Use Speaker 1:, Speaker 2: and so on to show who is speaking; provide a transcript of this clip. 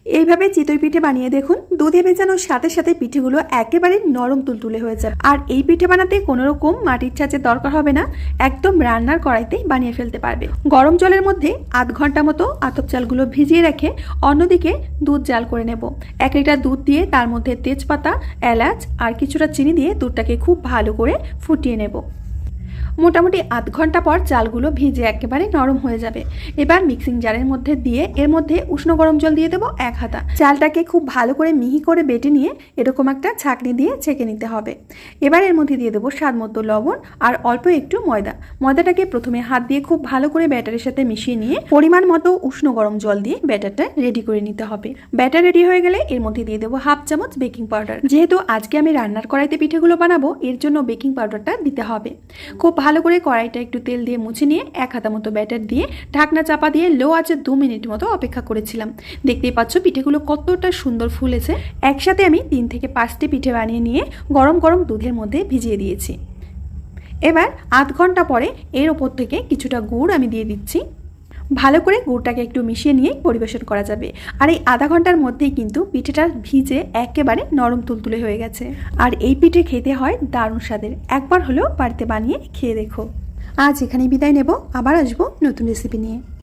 Speaker 1: এইভাবে চিতই পিঠে বানিয়ে দেখুন, দুধে ভেজানোর সাথে সাথে পিঠেগুলো একেবারে নরম তুলতুলে হয়ে যাবে। আর এই পিঠে বানাতে কোনো রকম মাটির ছাঁচের দরকার হবে না, একদম রান্নার কড়াইতেই বানিয়ে ফেলতে পারবে। গরম জলের মধ্যে আধ ঘন্টা মতো আতপ চালগুলো ভিজিয়ে রেখে অন্যদিকে দুধ জাল করে নেব। 1 লিটার দুধ দিয়ে তার মধ্যে তেজপাতা, এলাচ আর কিছুটা চিনি দিয়ে দুধটাকে খুব ভালো করে ফুটিয়ে নেব। মোটামুটি আধ ঘন্টা পর চালগুলো ভিজে একেবারে নরম হয়ে যাবে। এবার মিক্সিং জারের মধ্যে দিয়ে এর মধ্যে উষ্ণ গরম জল দিয়ে দেবো 1 হাতা। চালটাকে খুব ভালো করে মিহি করে বেটে নিয়ে এরকম একটা ছাঁকনি দিয়ে ছেঁকে নিতে হবে। এবার এর মধ্যে দিয়ে দেবো স্বাদ মতো লবণ আর অল্প একটু ময়দা। ময়দাটাকে প্রথমে হাত দিয়ে খুব ভালো করে ব্যাটারের সাথে মিশিয়ে নিয়ে পরিমাণ মতো উষ্ণ গরম জল দিয়ে ব্যাটারটা রেডি করে নিতে হবে। ব্যাটার রেডি হয়ে গেলে এর মধ্যে দিয়ে দেবো 1/2 চামচ বেকিং পাউডার। যেহেতু আজকে আমি রান্নার কড়াইতে পিঠেগুলো বানাবো, এর জন্য বেকিং পাউডারটা দিতে হবে। খুব ভালো করে কড়াইটা একটু তেল দিয়ে মুছে নিয়ে 1 হাতা মতো ব্যাটার দিয়ে ঢাকনা চাপা দিয়ে লো আঁচে 2 মিনিট মতো অপেক্ষা করেছিলাম। দেখতেই পাচ্ছ পিঠেগুলো কতটা সুন্দর ফুলেছে। একসাথে আমি 3 থেকে 5টি পিঠে বানিয়ে নিয়ে গরম গরম দুধের মধ্যে ভিজিয়ে দিয়েছি। এবার আধ ঘন্টা পরে এর ওপর থেকে কিছুটা গুড় আমি দিয়ে দিচ্ছি। ভালো করে গুড়টাকে একটু মিশিয়ে নিয়ে পরিবেশন করা যাবে। আর এই আধা ঘন্টার মধ্যেই কিন্তু পিঠেটা ভিজে একেবারে নরম তুলতুলে হয়ে গেছে। আর এই পিঠে খেতে হয় দারুণ স্বাদের। একবার হলেও বাড়িতে বানিয়ে খেয়ে দেখো। আজ এখানেই বিদায় নেব, আবার আসবো নতুন রেসিপি নিয়ে।